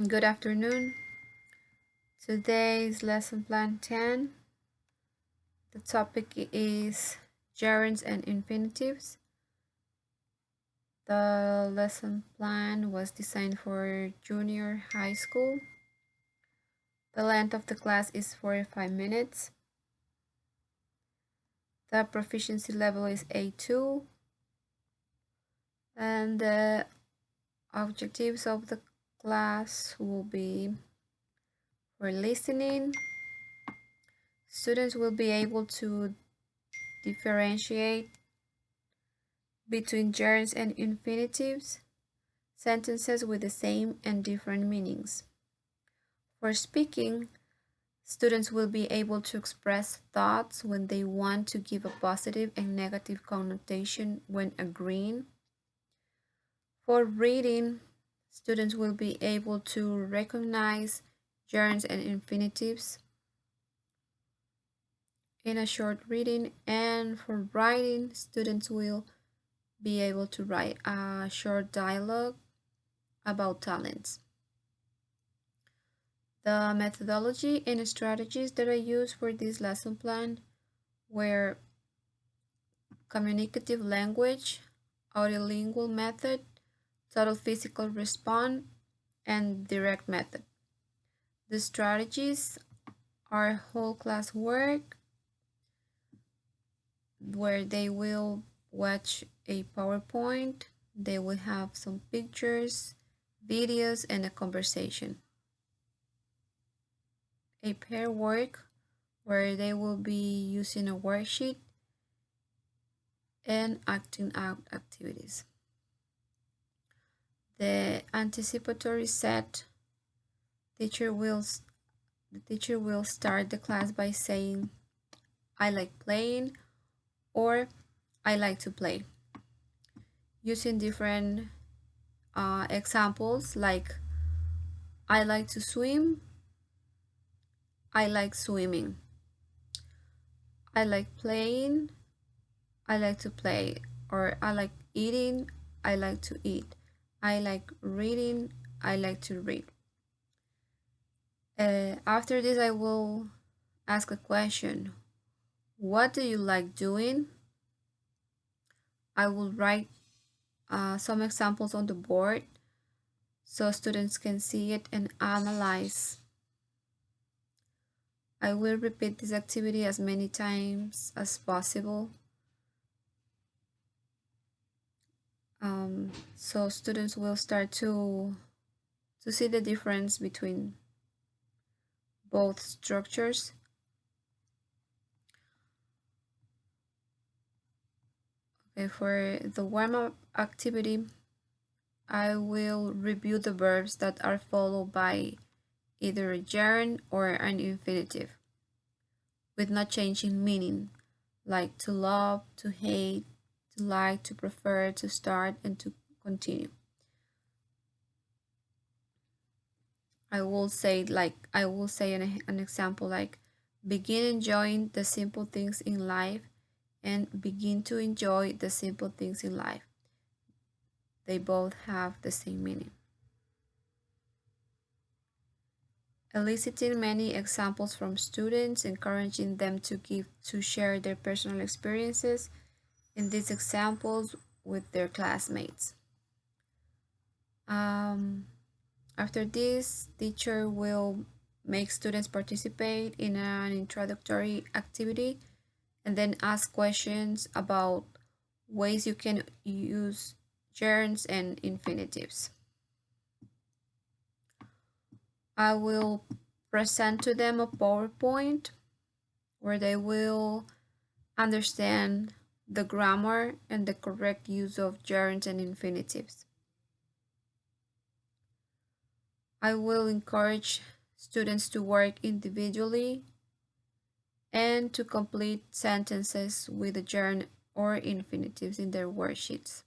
Good afternoon. Today's lesson plan 10. The topic is gerunds and infinitives. The lesson plan was designed for junior high school. The length of the class is 45 minutes. The proficiency level is A2. And the objectives of the class will be for listening. Students will be able to differentiate between gerunds and infinitives, sentences with the same and different meanings. For speaking, students will be able to express thoughts when they want to give a positive and negative connotation when agreeing. For reading, students will be able to recognize gerunds and infinitives in a short reading, and for writing, students will be able to write a short dialogue about talents. The methodology and strategies that I used for this lesson plan were communicative language, audiolingual method, total physical response, and direct method. The strategies are whole class work where they will watch a PowerPoint, they will have some pictures, videos, and a conversation. A pair work where they will be using a worksheet and acting out activities. The anticipatory set, teacher will the teacher will start the class by saying, I like playing or I like to play, using different examples like I like to swim, I like swimming, I like playing, I like to play, or I like eating, I like to eat, I like reading, I like to read. After this, I will ask a question. What do you like doing? I will write some examples on the board so students can see it and analyze. I will repeat this activity as many times as possible. So students will start to see the difference between both structures. Okay, for the warm-up activity, I will review the verbs that are followed by either a gerund or an infinitive, with not changing meaning, like to love, to hate, to like, to prefer, to start, and to continue. I will say an example like begin enjoying the simple things in life and begin to enjoy the simple things in life. They both have the same meaning. Eliciting many examples from students, encouraging them to share their personal experiences in these examples with their classmates. After this, teacher will make students participate in an introductory activity and then ask questions about ways you can use gerunds and infinitives. I will present to them a PowerPoint where they will understand the grammar and the correct use of gerunds and infinitives. I will encourage students to work individually and to complete sentences with the gerund or infinitives in their worksheets.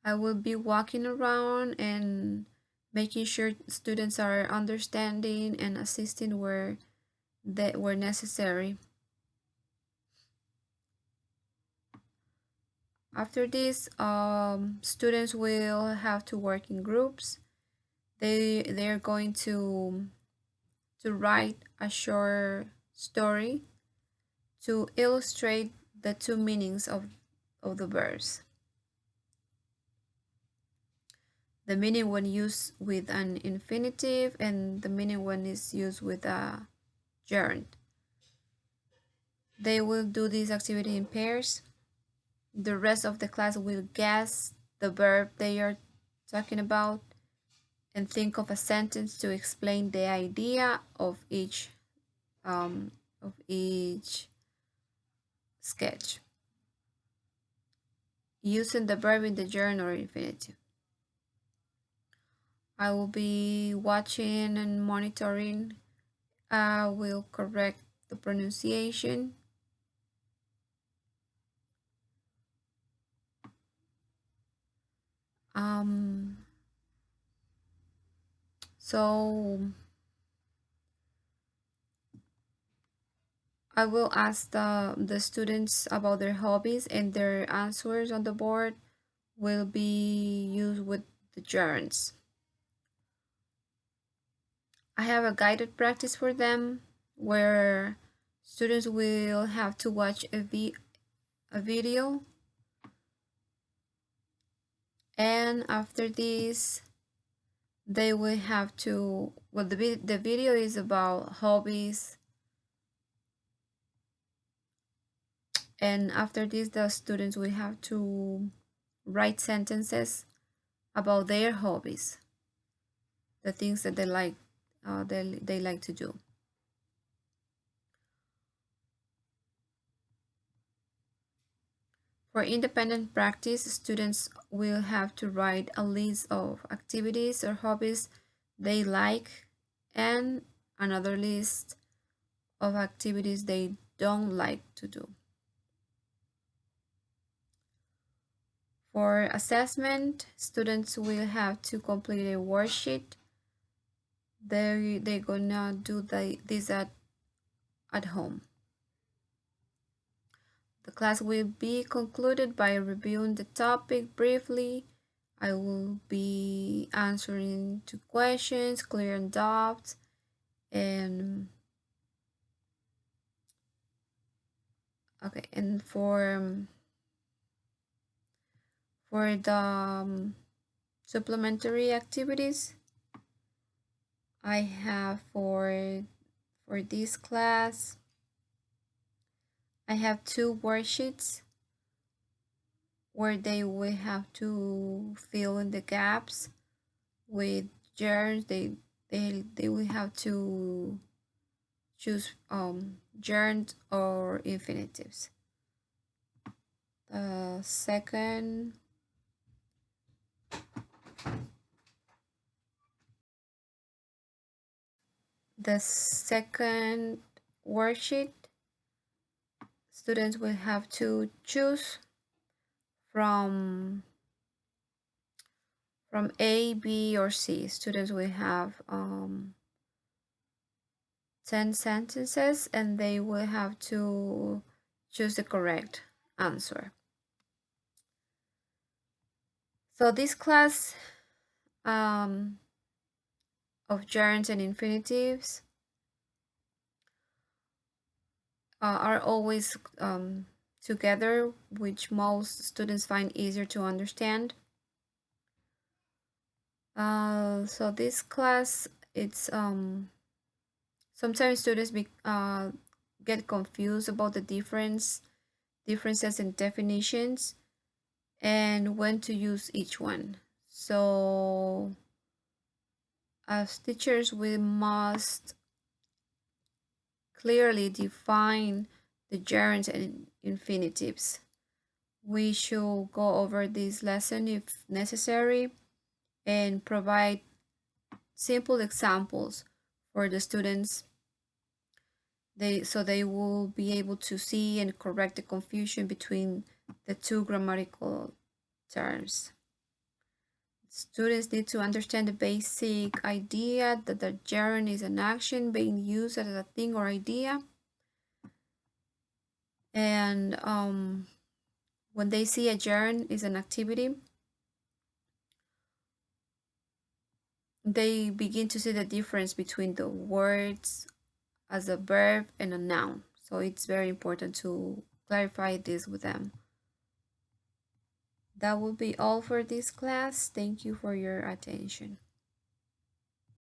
I will be walking around and making sure students are understanding and assisting where necessary. After this, students will have to work in groups. they're going to write a short story to illustrate the two meanings of the verbs. The meaning when used with an infinitive and the meaning when it's used with a gerund. They will do this activity in pairs. The rest of the class will guess the verb they are talking about and think of a sentence to explain the idea um, of each sketch using the verb in the gerund or infinitive. I will be watching and monitoring. I will correct the pronunciation. Um, so I will ask the students about their hobbies and their answers on the board will be used with the gerunds. I have a guided practice for them where students will have to watch a video, and after this they will have to, well, the video is about hobbies, and after this the students will have to write sentences about their hobbies, the things that they like to do. For independent practice, students will have to write a list of activities or hobbies they like and another list of activities they don't like to do. For assessment, students will have to complete a worksheet. They're gonna do this at home. The class will be concluded by reviewing the topic briefly. I will be answering to questions, clearing doubts, and okay, and for the supplementary activities, I have for this class, I have two worksheets where they will have to fill in the gaps with gerunds. They will have to choose gerunds or infinitives. The second the second worksheet, students will have to choose from A, B, or C. Students will have 10 sentences and they will have to choose the correct answer. So this class of gerunds and infinitives are always together, which most students find easier to understand. So this class, it's sometimes students get confused about the differences and definitions and when to use each one. So as teachers, we must clearly define the gerunds and infinitives. We should go over this lesson if necessary and provide simple examples for the students so they will be able to see and correct the confusion between the two grammatical terms. Students need to understand the basic idea that the gerund is an action being used as a thing or idea. And when they see a gerund is an activity, they begin to see the difference between the words as a verb and a noun. So it's very important to clarify this with them. That will be all for this class. Thank you for your attention.